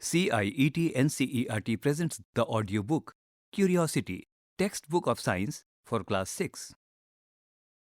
CIET NCERT presents the audiobook Curiosity, Textbook of Science for Class 6.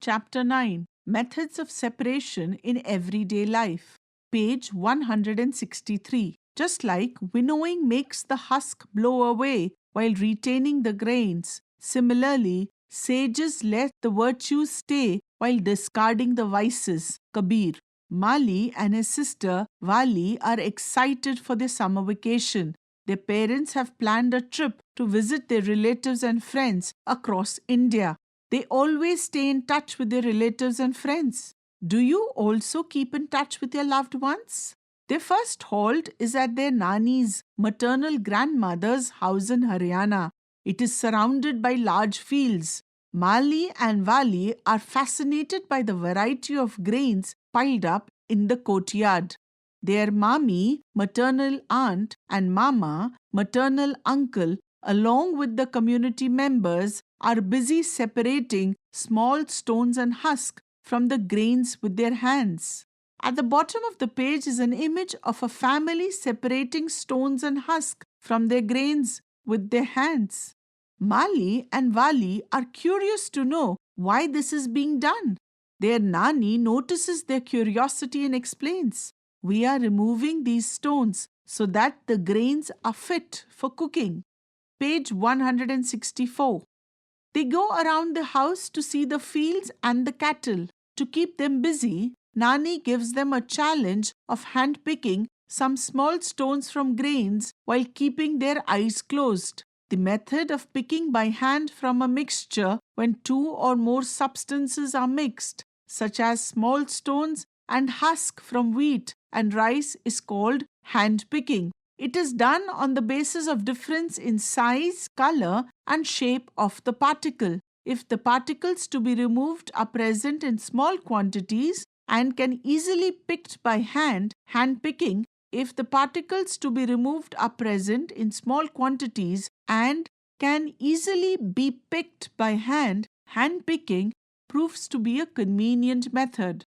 Chapter 9 Methods of Separation in Everyday Life. Page 163. Just like winnowing makes the husk blow away while retaining the grains, similarly, sages let the virtues stay while discarding the vices. Kabir. Mali and his sister Wali are excited for their summer vacation. Their parents have planned a trip to visit their relatives and friends across India. They always stay in touch with their relatives and friends. Do you also keep in touch with your loved ones? Their first halt is at their Nani's maternal grandmother's house in Haryana. It is surrounded by large fields. Mali and Wali are fascinated by the variety of grains piled up in the courtyard. Their Mami, maternal aunt, and Mama, maternal uncle, along with the community members, are busy separating small stones and husks from the grains with their hands. At the bottom of the page is an image of a family separating stones and husks from their grains with their hands. Mali and Wali are curious to know why this is being done. Their Nani notices their curiosity and explains, "We are removing these stones so that the grains are fit for cooking." Page 164. They go around the house to see the fields and the cattle. To keep them busy, Nani gives them a challenge of hand-picking some small stones from grains while keeping their eyes closed. The method of picking by hand from a mixture when two or more substances are mixed, such as small stones and husk from wheat and rice, is called hand-picking. It is done on the basis of difference in size, color, and shape of the particle. If the particles to be removed are present in small quantities and can easily be picked by hand, hand-picking. If the particles to be removed are present in small quantities and can easily be picked by hand, hand-picking proves to be a convenient method.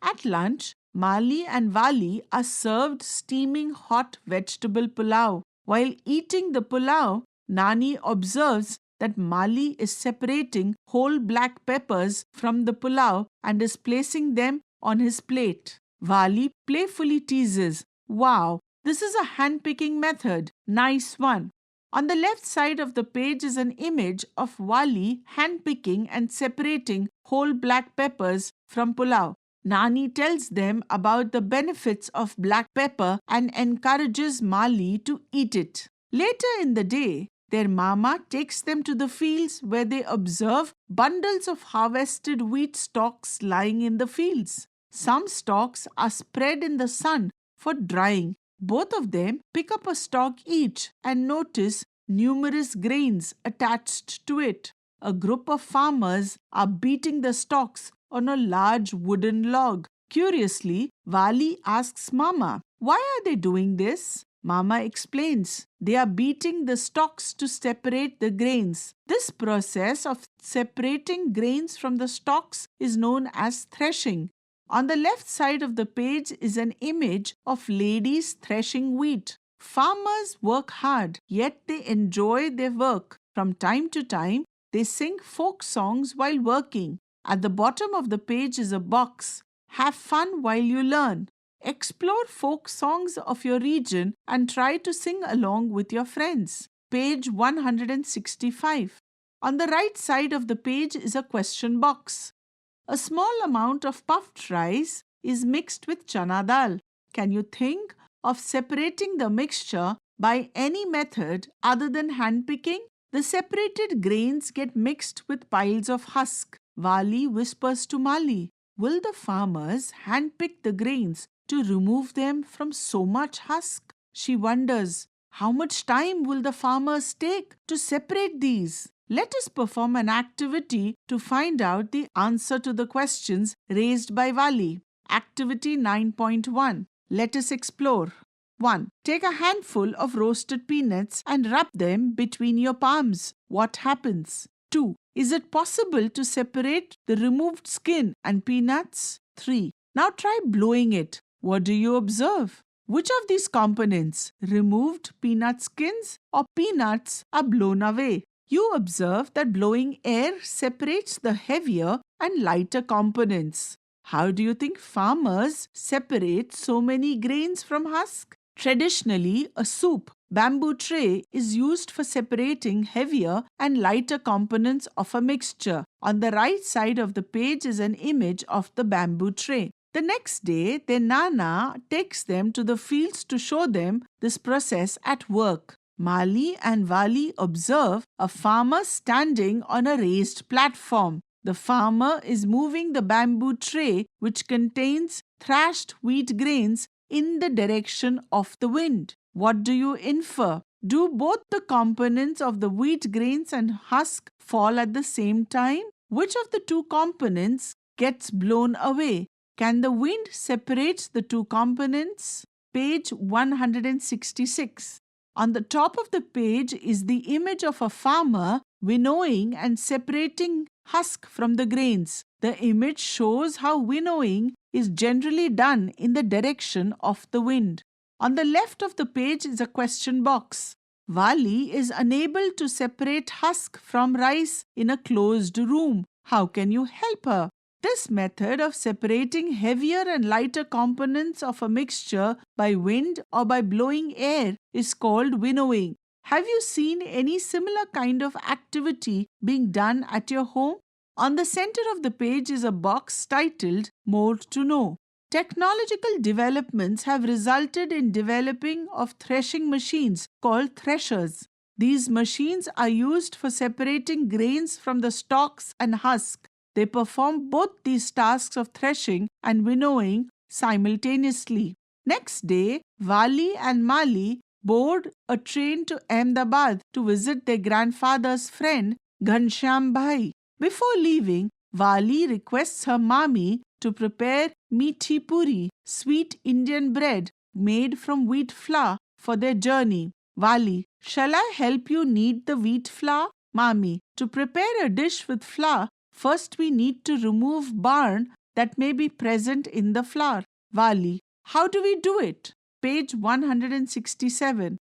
At lunch, Mali and Wali are served steaming hot vegetable pulao. While eating the pulao, Nani observes that Mali is separating whole black peppers from the pulao and is placing them on his plate. Wali playfully teases, "Wow, this is a hand-picking method. Nice one." On the left side of the page is an image of Wali hand-picking and separating whole black peppers from pulao. Nani tells them about the benefits of black pepper and encourages Mali to eat it. Later in the day, their mama takes them to the fields where they observe bundles of harvested wheat stalks lying in the fields. Some stalks are spread in the sun for drying. Both of them pick up a stalk each and notice numerous grains attached to it. A group of farmers are beating the stalks on a large wooden log. Curiously, Wali asks Mama, "Why are they doing this?" Mama explains, "They are beating the stalks to separate the grains." This process of separating grains from the stalks is known as threshing. On the left side of the page is an image of ladies threshing wheat. Farmers work hard, yet they enjoy their work. From time to time, they sing folk songs while working. At the bottom of the page is a box. Have fun while you learn. Explore folk songs of your region and try to sing along with your friends. Page 165. On the right side of the page is a question box. A small amount of puffed rice is mixed with chana dal. Can you think of separating the mixture by any method other than hand-picking? The separated grains get mixed with piles of husk. Wali whispers to Mali, "Will the farmers hand-pick the grains to remove them from so much husk?" She wonders, how much time will the farmers take to separate these? Let us perform an activity to find out the answer to the questions raised by Wali. Activity 9.1. Let us explore. 1. Take a handful of roasted peanuts and rub them between your palms. What happens? 2. Is it possible to separate the removed skin and peanuts? 3. Now try blowing it. What do you observe? Which of these components, removed peanut skins or peanuts, are blown away? You observe that blowing air separates the heavier and lighter components. How do you think farmers separate so many grains from husk? Traditionally, a soup bamboo tray is used for separating heavier and lighter components of a mixture. On the right side of the page is an image of the bamboo tray. The next day, their Nana takes them to the fields to show them this process at work. Mali and Wali observe a farmer standing on a raised platform. The farmer is moving the bamboo tray, which contains thrashed wheat grains, in the direction of the wind. What do you infer? Do both the components of the wheat grains and husk fall at the same time? Which of the two components gets blown away? Can the wind separate the two components? Page 166. On the top of the page is the image of a farmer winnowing and separating husk from the grains. The image shows how winnowing is generally done in the direction of the wind. On the left of the page is a question box. Wali is unable to separate husk from rice in a closed room. How can you help her? This method of separating heavier and lighter components of a mixture by wind or by blowing air is called winnowing. Have you seen any similar kind of activity being done at your home? On the center of the page is a box titled More to Know. Technological developments have resulted in developing of threshing machines called threshers. These machines are used for separating grains from the stalks and husk. They perform both these tasks of threshing and winnowing simultaneously. Next day, Wali and Mali board a train to Ahmedabad to visit their grandfather's friend Ghanshyam Bhai. Before leaving, Wali requests her mami to prepare meethi puri, sweet Indian bread made from wheat flour, for their journey. Wali: shall I help you knead the wheat flour? Mami: to prepare a dish with flour, first we need to remove barn that may be present in the flour. Wali: how do we do it? Page 167.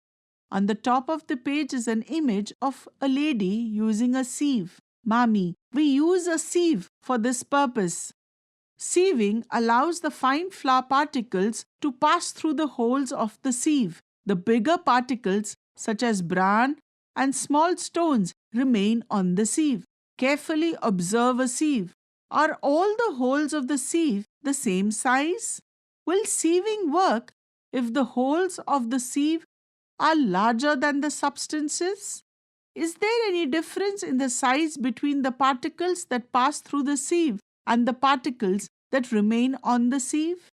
On the top of the page is an image of a lady using a sieve. Mami: we use a sieve for this purpose. Sieving allows the fine flour particles to pass through the holes of the sieve. The bigger particles, such as bran and small stones, remain on the sieve. Carefully observe a sieve. Are all the holes of the sieve the same size? Will sieving work if the holes of the sieve are larger than the substances? Is there any difference in the size between the particles that pass through the sieve and the particles that remain on the sieve?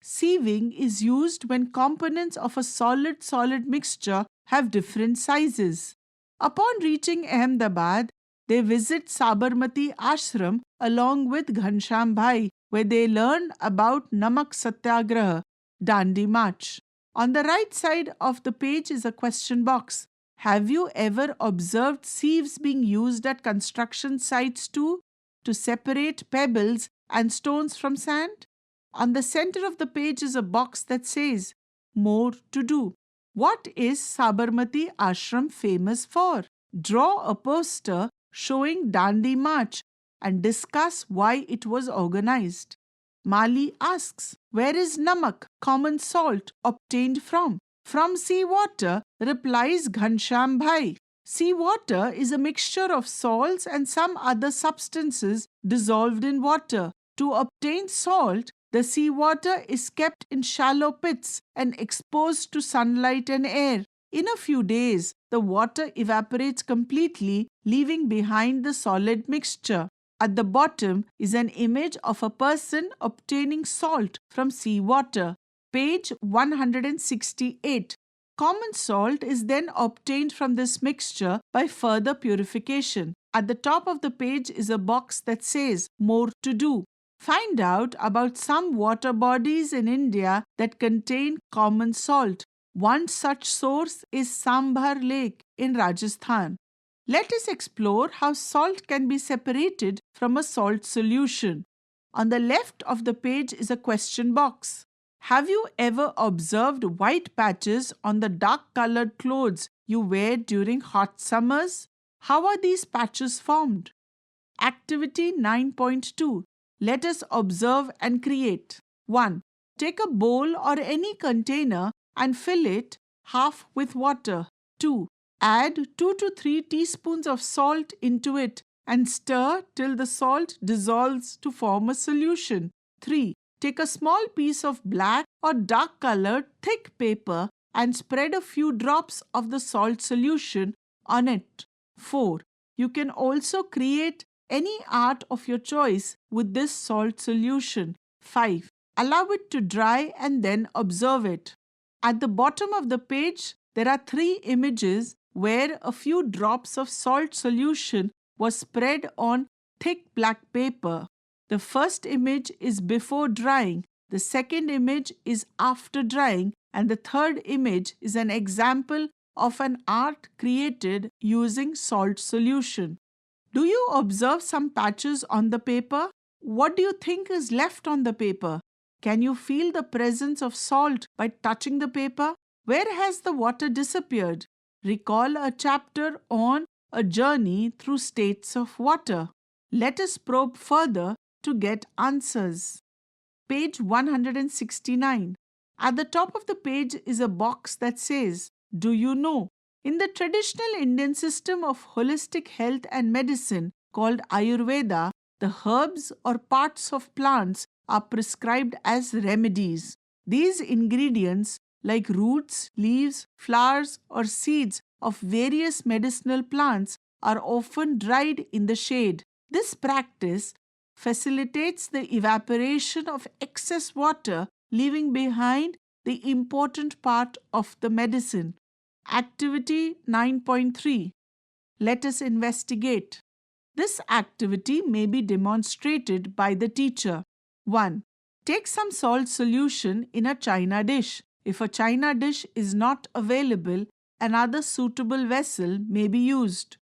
Sieving is used when components of a solid-solid mixture have different sizes. Upon reaching Ahmedabad, they visit Sabarmati Ashram along with Ghanshyam Bhai, where they learn about Namak Satyagraha, Dandi March. On the right side of the page is a question box. Have you ever observed sieves being used at construction sites too, to separate pebbles and stones from sand? On the center of the page is a box that says, More to do. What is Sabarmati Ashram famous for? Draw a poster showing Dandi March and discuss why it was organized. Mali asks, where is namak, common salt, obtained from? From seawater, replies Ghanshyam Bhai. Seawater is a mixture of salts and some other substances dissolved in water. To obtain salt, the seawater is kept in shallow pits and exposed to sunlight and air. In a few days, the water evaporates completely, leaving behind the solid mixture. At the bottom is an image of a person obtaining salt from seawater. Page 168. Common salt is then obtained from this mixture by further purification. At the top of the page is a box that says, More to do. Find out about some water bodies in India that contain common salt. One such source is Sambhar Lake in Rajasthan. Let us explore how salt can be separated from a salt solution. On the left of the page is a question box. Have you ever observed white patches on the dark colored clothes you wear during hot summers? How are these patches formed? Activity 9.2. Let us observe and create. 1. Take a bowl or any container and fill it half with water. 2. Add 2 to 3 teaspoons of salt into it and stir till the salt dissolves to form a solution. 3. Take a small piece of black or dark colored thick paper and spread a few drops of the salt solution on it. 4. You can also create any art of your choice with this salt solution. 5. Allow it to dry and then observe it. At the bottom of the page, there are 3 images where a few drops of salt solution was spread on thick black paper. The first image is before drying, the second image is after drying, and the third image is an example of an art created using salt solution. Do you observe some patches on the paper? What do you think is left on the paper? Can you feel the presence of salt by touching the paper? Where has the water disappeared? Recall a chapter on a journey through states of water. Let us probe further to get answers. Page 169. At the top of the page is a box that says, "Do you know?" In the traditional Indian system of holistic health and medicine called Ayurveda, the herbs or parts of plants are prescribed as remedies. These ingredients, like roots, leaves, flowers, or seeds of various medicinal plants, are often dried in the shade. This practice facilitates the evaporation of excess water, leaving behind the important part of the medicine. Activity 9.3. Let us investigate. This activity may be demonstrated by the teacher. 1. Take some salt solution in a china dish. If a china dish is not available, another suitable vessel may be used.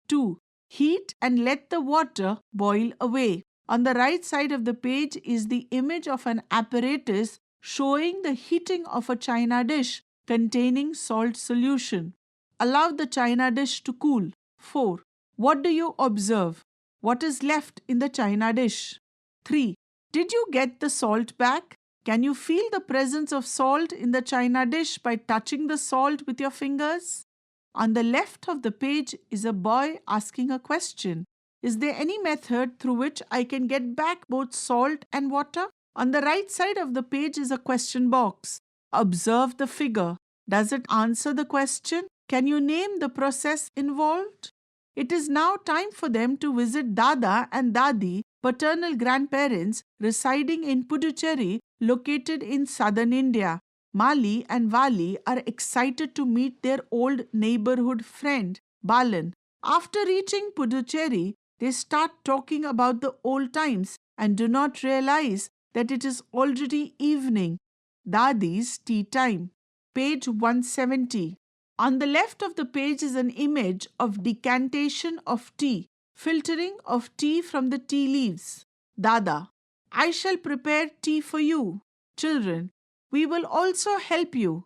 2. Heat and let the water boil away. On the right side of the page is the image of an apparatus showing the heating of a china dish containing salt solution. Allow the china dish to cool. 4. What do you observe? What is left in the china dish? 3. Did you get the salt back? Can you feel the presence of salt in the china dish by touching the salt with your fingers? On the left of the page is a boy asking a question. Is there any method through which I can get back both salt and water? On the right side of the page is a question box. Observe the figure. Does it answer the question? Can you name the process involved? It is now time for them to visit Dada and Dadi, paternal grandparents residing in Puducherry, located in southern India. Mali and Vali are excited to meet their old neighborhood friend, Balan. After reaching Puducherry, they start talking about the old times and do not realize that it is already evening. Dadi's tea time. Page 170. On the left of the page is an image of decantation of tea, filtering of tea from the tea leaves. Dada: I shall prepare tea for you. Children: we will also help you.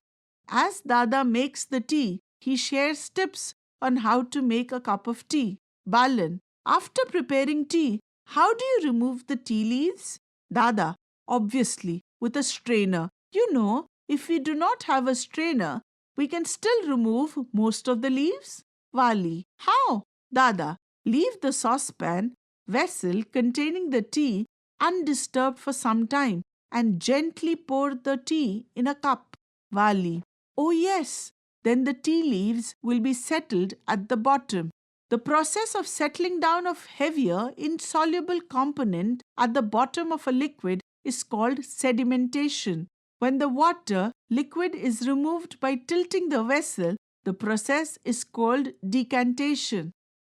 As Dada makes the tea, he shares tips on how to make a cup of tea. Balan: after preparing tea, how do you remove the tea leaves? Dada: obviously, with a strainer. You know, if we do not have a strainer, we can still remove most of the leaves. Vali: how? Dada: leave the saucepan, vessel containing the tea, undisturbed for some time and gently pour the tea in a cup. Vali: oh yes, then the tea leaves will be settled at the bottom. The process of settling down of heavier, insoluble component at the bottom of a liquid is called sedimentation. When the water liquid is removed by tilting the vessel, the process is called decantation.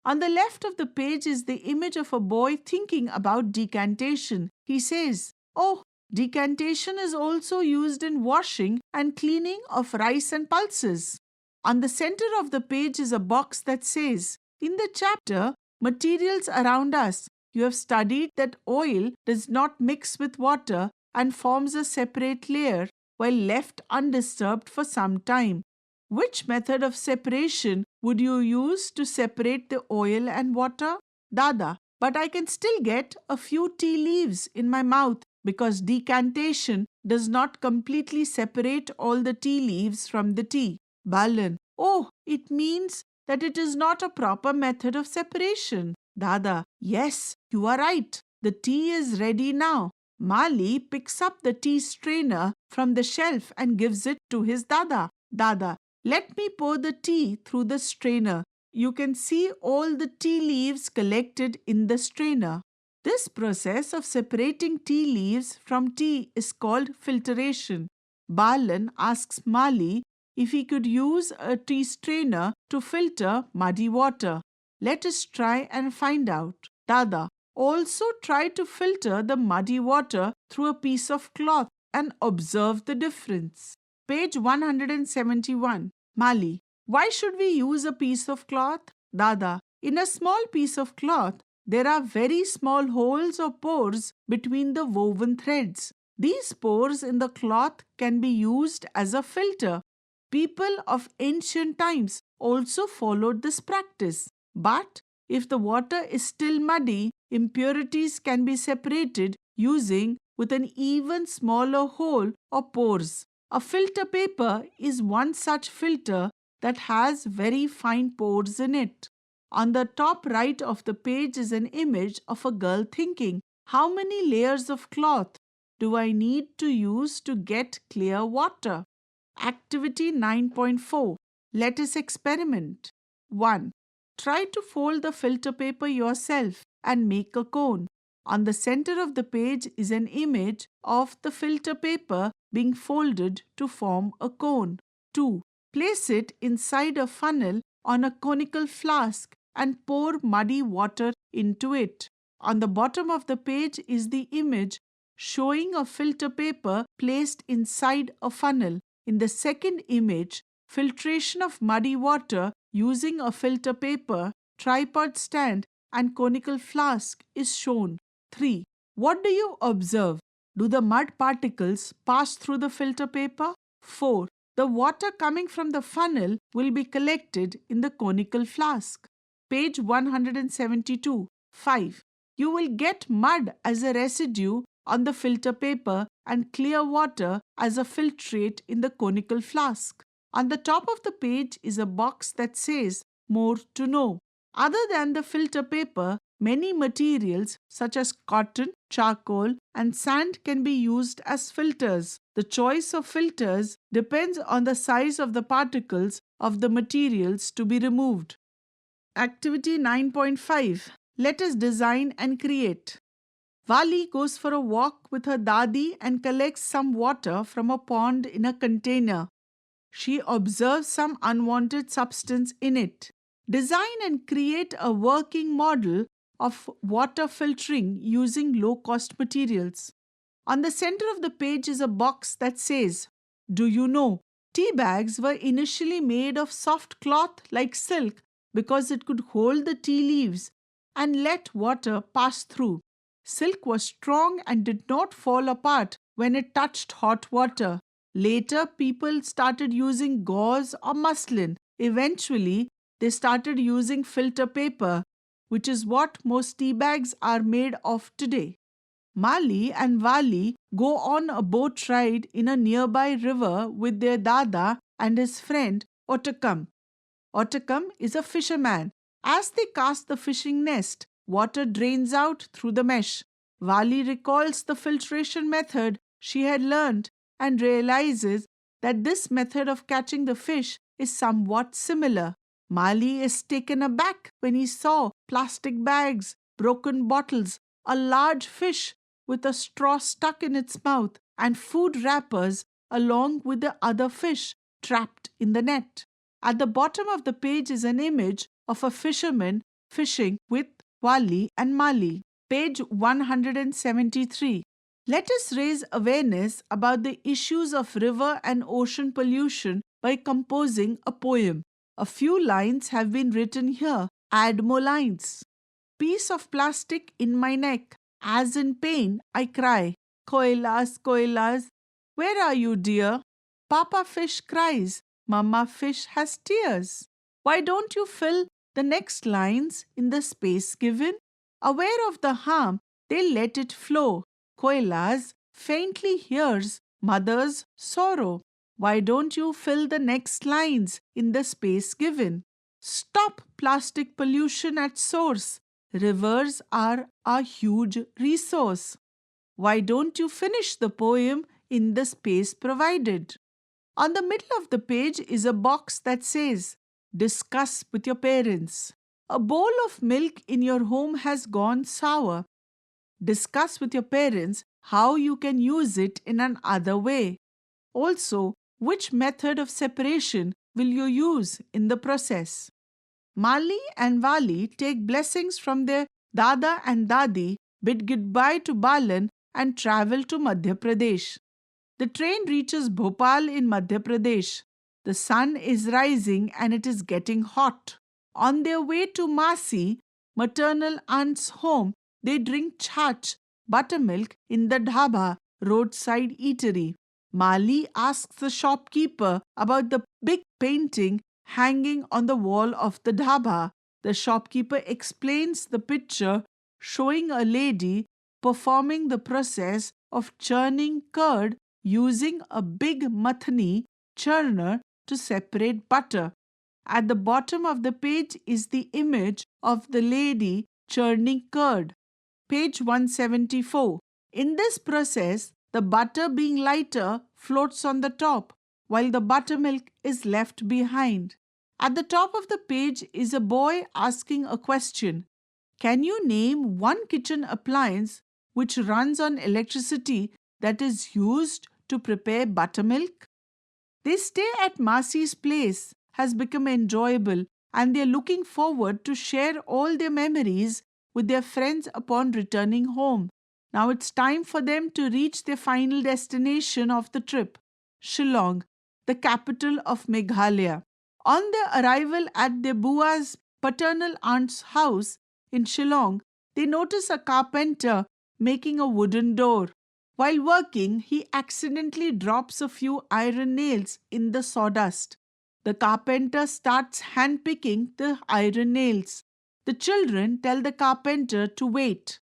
On the left of the page is the image of a boy thinking about decantation. He says, oh, decantation is also used in washing and cleaning of rice and pulses. On the center of the page is a box that says, in the chapter, Materials Around Us, you have studied that oil does not mix with water and forms a separate layer while left undisturbed for some time. Which method of separation would you use to separate the oil and water? Dada, but I can still get a few tea leaves in my mouth because decantation does not completely separate all the tea leaves from the tea. Balan, oh, it means that it is not a proper method of separation. Dada, yes, you are right. The tea is ready now. Mali picks up the tea strainer from the shelf and gives it to his Dada. Dada, let me pour the tea through the strainer. You can see all the tea leaves collected in the strainer. This process of separating tea leaves from tea is called filtration. Balan asks Mali if he could use a tea strainer to filter muddy water. Let us try and find out. Dada, also try to filter the muddy water through a piece of cloth and observe the difference. Page 171. Mali, why should we use a piece of cloth? Dada, in a small piece of cloth, there are very small holes or pores between the woven threads. These pores in the cloth can be used as a filter. People of ancient times also followed this practice. But if the water is still muddy, impurities can be separated using with an even smaller hole or pores. A filter paper is one such filter that has very fine pores in it. On the top right of the page is an image of a girl thinking, how many layers of cloth do I need to use to get clear water? Activity 9.4. Let us experiment. 1. Try to fold the filter paper yourself and make a cone. On the center of the page is an image of the filter paper being folded to form a cone. 2. Place it inside a funnel on a conical flask and pour muddy water into it. On the bottom of the page is the image showing a filter paper placed inside a funnel. In the second image, filtration of muddy water using a filter paper, tripod stand, and conical flask is shown. 3. What do you observe? Do the mud particles pass through the filter paper? 4. The water coming from the funnel will be collected in the conical flask. Page 172. 5. You will get mud as a residue on the filter paper and clear water as a filtrate in the conical flask. On the top of the page is a box that says, More to know. Other than the filter paper, many materials such as cotton, charcoal, and sand can be used as filters. The choice of filters depends on the size of the particles of the materials to be removed. Activity 9.5. Let us design and create. Vali goes for a walk with her dadi and collects some water from a pond in a container. She observes some unwanted substance in it. Design and create a working model of water filtering using low-cost materials. On the center of the page is a box that says, Do you know? Tea bags were initially made of soft cloth like silk because it could hold the tea leaves and let water pass through. Silk was strong and did not fall apart when it touched hot water. Later, people started using gauze or muslin. Eventually, they started using filter paper, which is what most tea bags are made of today. Mali and Vali go on a boat ride in a nearby river with their dada and his friend Otakam. Otakam is a fisherman. As they cast the fishing nest, water drains out through the mesh. Vali recalls the filtration method she had learned and realizes that this method of catching the fish is somewhat similar. Mali is taken aback when he saw plastic bags, broken bottles, a large fish with a straw stuck in its mouth, and food wrappers along with the other fish trapped in the net. At the bottom of the page is an image of a fisherman fishing with Vali and Mali. Page 173. Let us raise awareness about the issues of river and ocean pollution by composing a poem. A few lines have been written here. Add more lines. Piece of plastic in my neck. As in pain, I cry. Koilas, koilas, where are you, dear? Papa fish cries, Mama fish has tears. Why don't you fill the next lines in the space given? Aware of the harm, they let it flow. Koilas faintly hears mother's sorrow. Why don't you fill the next lines in the space given? Stop plastic pollution at source. Rivers are a huge resource. Why don't you finish the poem in the space provided? On the middle of the page is a box that says, Discuss with your parents. A bowl of milk in your home has gone sour. Discuss with your parents how you can use it in another way. Also, which method of separation will you use in the process? Mali and Wali take blessings from their Dada and Dadi, bid goodbye to Balan, and travel to Madhya Pradesh. The train reaches Bhopal in Madhya Pradesh. The sun is rising and it is getting hot. On their way to Masi, maternal aunt's home, they drink chach, buttermilk, in the dhaba, roadside eatery. Mali asks the shopkeeper about the big painting hanging on the wall of the dhaba. The shopkeeper explains the picture showing a lady performing the process of churning curd using a big mathani churner to separate butter. At the bottom of the page is the image of the lady churning curd. Page 174. In this process, the butter being lighter floats on the top, while the buttermilk is left behind. At the top of the page is a boy asking a question. Can you name one kitchen appliance which runs on electricity that is used to prepare buttermilk? Their stay at Masi's place has become enjoyable and they are looking forward to share all their memories with their friends upon returning home. Now it's time for them to reach their final destination of the trip, Shillong, the capital of Meghalaya. On their arrival at their Bua's paternal aunt's house in Shillong, they notice a carpenter making a wooden door. While working, he accidentally drops a few iron nails in the sawdust. The carpenter starts handpicking the iron nails. The children tell the carpenter to wait.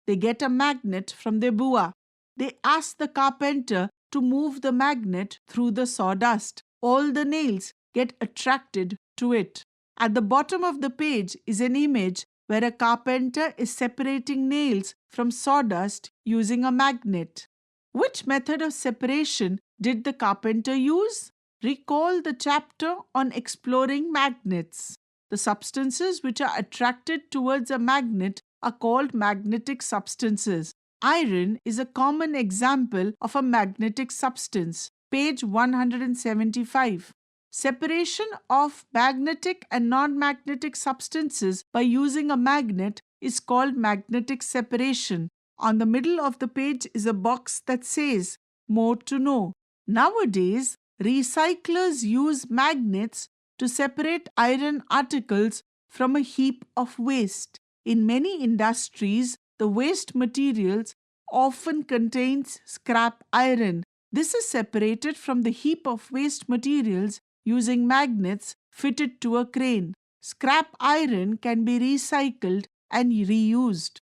They get a magnet from their bua. They ask the carpenter to move the magnet through the sawdust. All the nails get attracted to it. At the bottom of the page is an image where a carpenter is separating nails from sawdust using a magnet. Which method of separation did the carpenter use? Recall the chapter on exploring magnets. The substances which are attracted towards a magnet are called magnetic substances. Iron is a common example of a magnetic substance. Page 175. Separation of magnetic and non-magnetic substances by using a magnet is called magnetic separation. On the middle of the page is a box that says, More to know. Nowadays, recyclers use magnets to separate iron articles from a heap of waste. In many industries, the waste materials often contains scrap iron. This is separated from the heap of waste materials using magnets fitted to a crane. Scrap iron can be recycled and reused.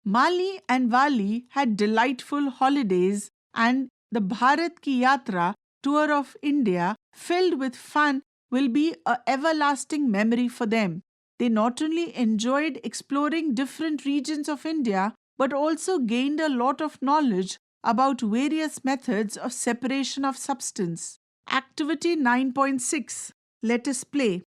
Mali and Wali had delightful holidays and the Bharat Ki Yatra tour of India filled with fun will be an everlasting memory for them. They not only enjoyed exploring different regions of India but also gained a lot of knowledge about various methods of separation of substance. Activity 9.6. Let us play.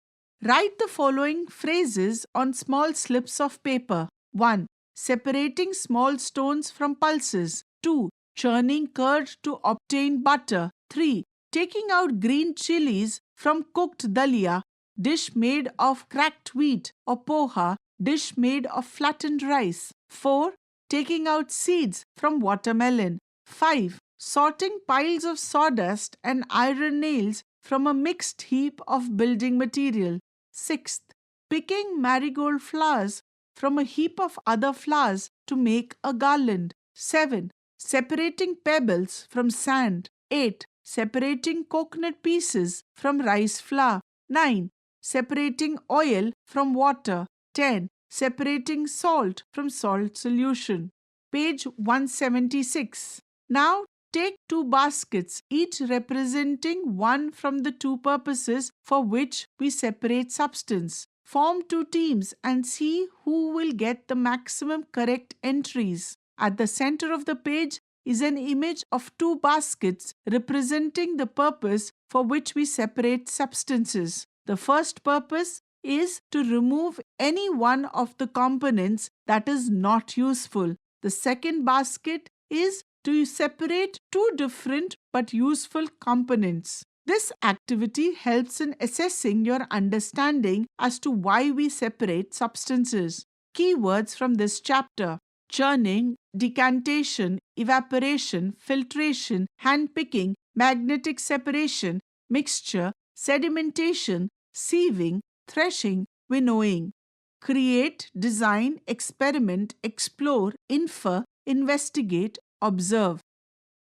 Write the following phrases on small slips of paper. 1. Separating small stones from pulses. 2. Churning curd to obtain butter. 3. Taking out green chilies from cooked dalia, dish made of cracked wheat, or poha, dish made of flattened rice. 4. Taking out seeds from watermelon. 5. Sorting piles of sawdust and iron nails from a mixed heap of building material. 6th. Picking marigold flowers from a heap of other flowers to make a garland. 7. Separating pebbles from sand. 8. Separating coconut pieces from rice flour. 9. Separating oil from water. 10. Separating salt from salt solution. Page 176. Now take two baskets, each representing one from the two purposes for which we separate substance. Form two teams and see who will get the maximum correct entries. At the center of the page is an image of two baskets representing the purpose for which we separate substances. The first purpose is to remove any one of the components that is not useful. The second basket is to separate two different but useful components. This activity helps in assessing your understanding as to why we separate substances. Keywords from this chapter: churning, decantation, evaporation, filtration, handpicking, magnetic separation, mixture, sedimentation, sieving, threshing, winnowing. Create, design, experiment, explore, infer, investigate, observe.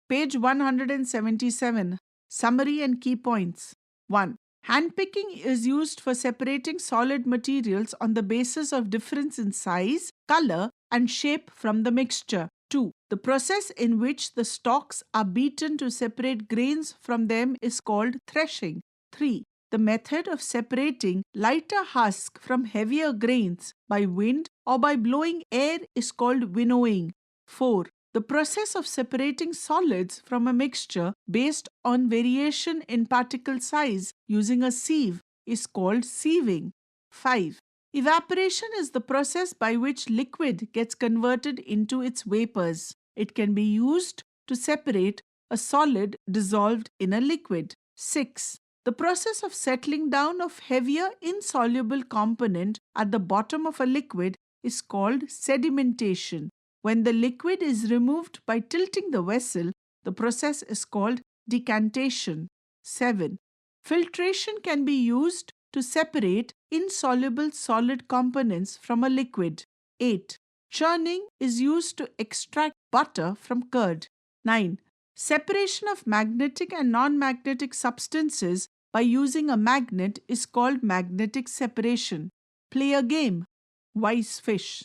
Page 177. Summary and key points. 1. Handpicking is used for separating solid materials on the basis of difference in size, color, and shape from the mixture. 2. The process in which the stalks are beaten to separate grains from them is called threshing. 3. The method of separating lighter husk from heavier grains by wind or by blowing air is called winnowing. 4. The process of separating solids from a mixture based on variation in particle size using a sieve is called sieving. 5. Evaporation is the process by which liquid gets converted into its vapors. It can be used to separate a solid dissolved in a liquid. 6. The process of settling down of heavier insoluble component at the bottom of a liquid is called sedimentation. When the liquid is removed by tilting the vessel, the process is called decantation. 7. Filtration can be used to separate insoluble solid components from a liquid. 8. Churning is used to extract butter from curd. 9. Separation of magnetic and non-magnetic substances by using a magnet is called magnetic separation. Play a game. Wise fish.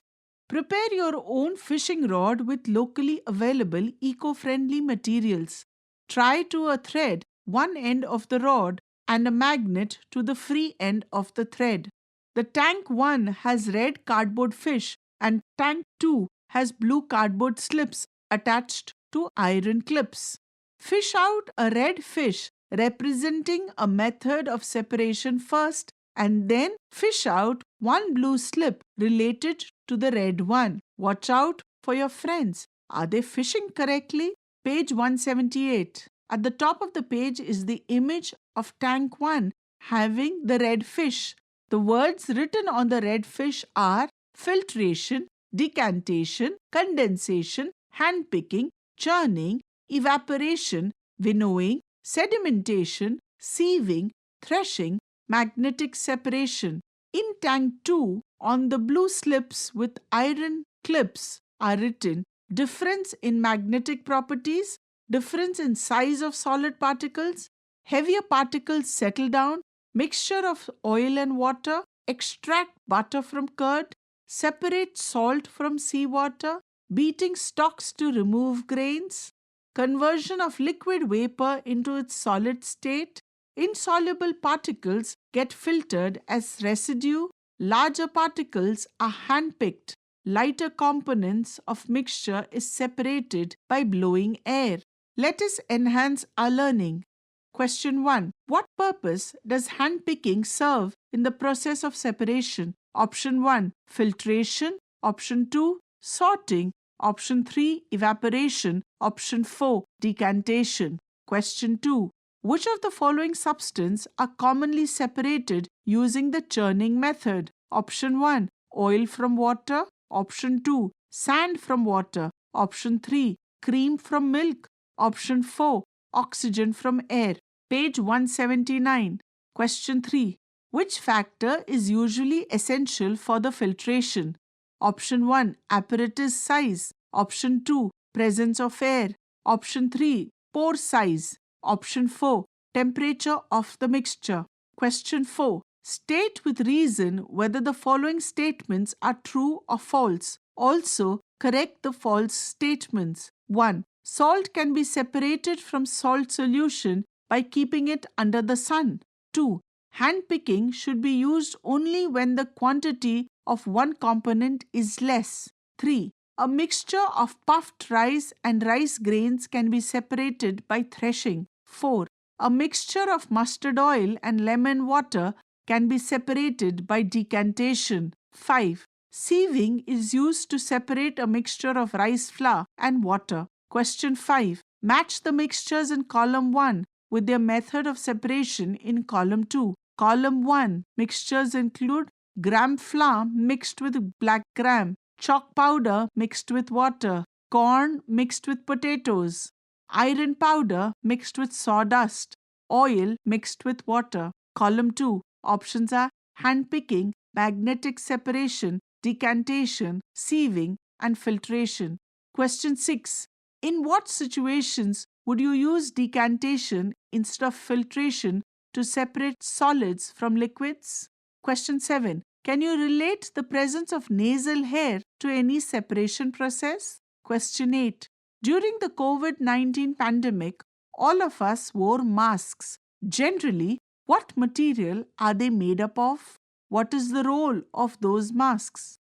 Prepare your own fishing rod with locally available eco-friendly materials. Tie to a thread one end of the rod and a magnet to the free end of the thread. The tank 1 has red cardboard fish and tank 2 has blue cardboard slips attached to iron clips. Fish out a red fish representing a method of separation first, and then fish out one blue slip related to the red one. Watch out for your friends. Are they fishing correctly? Page 178. At the top of the page is the image of tank 1 having the red fish. The words written on the red fish are filtration, decantation, condensation, handpicking, churning, evaporation, winnowing, sedimentation, sieving, threshing, magnetic separation. In tank 2, on the blue slips with iron clips are written difference in magnetic properties, difference in size of solid particles, heavier particles settle down, mixture of oil and water, extract butter from curd, separate salt from seawater, beating stalks to remove grains, conversion of liquid vapor into its solid state, insoluble particles get filtered as residue, larger particles are handpicked, lighter components of mixture is separated by blowing air. Let us enhance our learning. Question 1. What purpose does handpicking serve in the process of separation? Option 1. Filtration. Option 2. Sorting. Option 3. Evaporation. Option 4. Decantation. Question 2. Which of the following substances are commonly separated using the churning method? Option 1. Oil from water. Option 2. Sand from water. Option 3. Cream from milk. Option 4. Oxygen from air. Page 179. Question 3. Which factor is usually essential for the filtration? Option 1. Apparatus size. Option 2. presence of air. Option 3, pore size. Option 4, temperature of the mixture. Question 4. State with reason whether the following statements are true or false. Also, correct the false statements. 1. Salt can be separated from salt solution by keeping it under the sun. 2. Hand picking should be used only when the quantity of one component is less. 3. A mixture of puffed rice and rice grains can be separated by threshing. 4. A mixture of mustard oil and lemon water can be separated by decantation. 5. Sieving is used to separate a mixture of rice flour and water. Question 5. Match the mixtures in column 1 with their method of separation in column 2. Column 1. Mixtures include gram flour mixed with black gram, chalk powder mixed with water, corn mixed with potatoes, iron powder mixed with sawdust, oil mixed with water. Column 2. Options are hand picking, magnetic separation, decantation, sieving, and filtration. Question 6. In what situations would you use decantation instead of filtration to separate solids from liquids? Question 7. Can you relate the presence of nasal hair to any separation process? Question 8. During the COVID-19 pandemic, all of us wore masks. Generally, what material are they made up of? What is the role of those masks?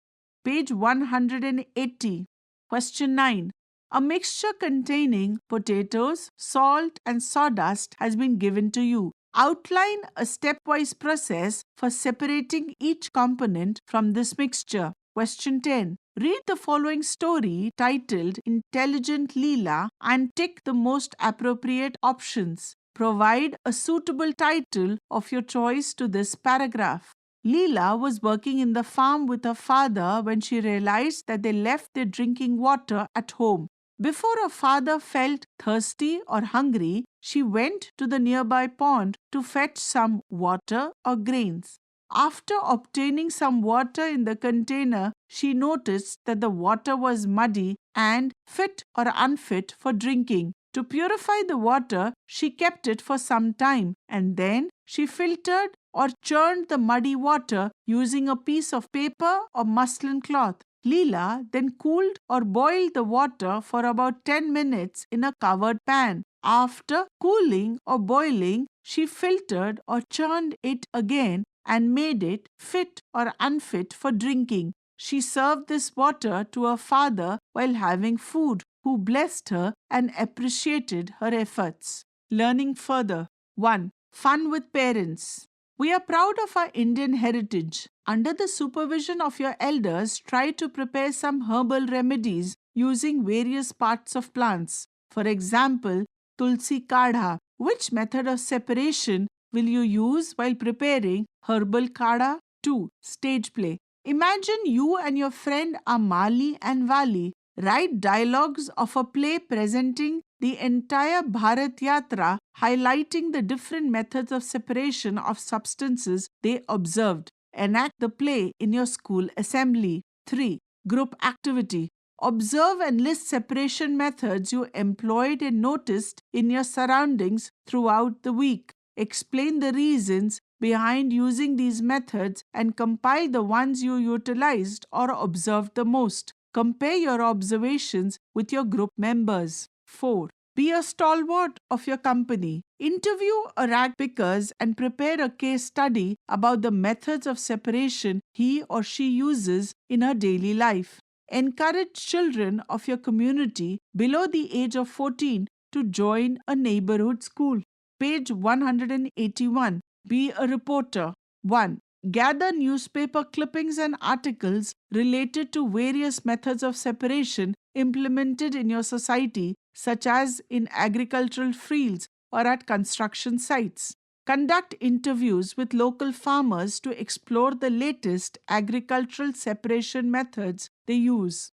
Page 180. Question 9. A mixture containing potatoes, salt, and sawdust has been given to you. Outline a stepwise process for separating each component from this mixture. Question 10. Read the following story titled Intelligent Leela and tick the most appropriate options. Provide a suitable title of your choice to this paragraph. Leela was working in the farm with her father when she realized that they left their drinking water at home. Before her father felt thirsty or hungry, she went to the nearby pond to fetch some water or grains. After obtaining some water in the container, she noticed that the water was muddy and fit or unfit for drinking. To purify the water, she kept it for some time and then she filtered or churned the muddy water using a piece of paper or muslin cloth. Leela then cooled or boiled the water for about 10 minutes in a covered pan. After cooling or boiling, she filtered or churned it again and made it fit or unfit for drinking. She served this water to her father while having food, who blessed her and appreciated her efforts. Learning further. 1. Fun with parents. We are proud of our Indian heritage. Under the supervision of your elders, try to prepare some herbal remedies using various parts of plants. For example, Tulsi Kadha. Which method of separation will you use while preparing herbal kadha? 2. Stage play. Imagine you and your friend are Mali and Wali. Write dialogues of a play presenting the entire Bharat Yatra, highlighting the different methods of separation of substances they observed. Enact the play in your school assembly. 3. Group activity. Observe and list separation methods you employed and noticed in your surroundings throughout the week. Explain the reasons behind using these methods and compile the ones you utilized or observed the most. Compare your observations with your group members. 4. Be a stalwart of your company. Interview a rag pickers and prepare a case study about the methods of separation he or she uses in her daily life. Encourage children of your community below the age of 14 to join a neighborhood school. Page 181. Be a reporter. 1. Gather newspaper clippings and articles related to various methods of separation implemented in your society, such as in agricultural fields or at construction sites. Conduct interviews with local farmers to explore the latest agricultural separation methods they use.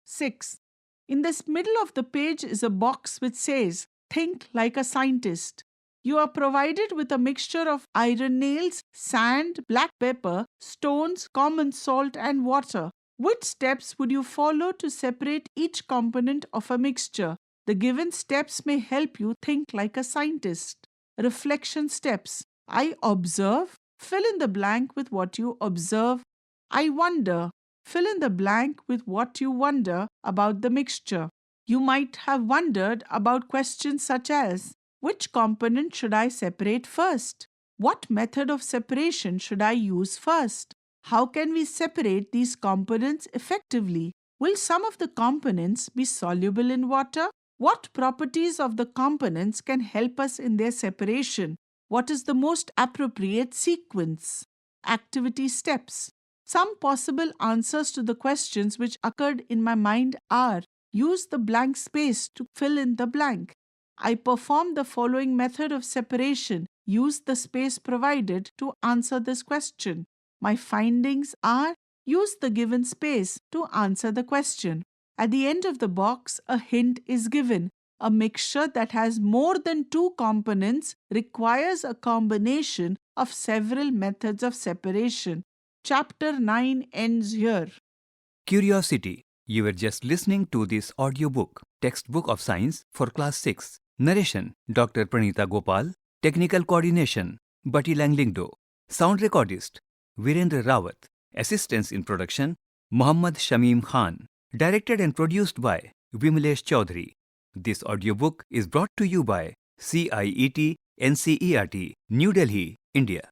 6. In the middle of the page is a box which says, "Think like a scientist." You are provided with a mixture of iron nails, sand, black pepper, stones, common salt, and water. Which steps would you follow to separate each component of a mixture? The given steps may help you think like a scientist. Reflection steps. I observe. Fill in the blank with what you observe. I wonder. Fill in the blank with what you wonder about the mixture. You might have wondered about questions such as, which component should I separate first? What method of separation should I use first? How can we separate these components effectively? Will some of the components be soluble in water? What properties of the components can help us in their separation? What is the most appropriate sequence? Activity steps. Some possible answers to the questions which occurred in my mind are: use the blank space to fill in the blank. I performed the following method of separation. Use the space provided to answer this question. My findings are: use the given space to answer the question. At the end of the box, a hint is given. A mixture that has more than two components requires a combination of several methods of separation. Chapter 9 ends here. Curiosity. You were just listening to this audiobook, Textbook of Science for Class 6. Narration, Dr. Pranita Gopal. Technical coordination, Bati Langlingdo. Sound recordist, Virendra Rawat. Assistance in production, Muhammad Shamim Khan. Directed and produced by Vimlesh Chaudhary. This audiobook is brought to you by CIET NCERT, New Delhi, India.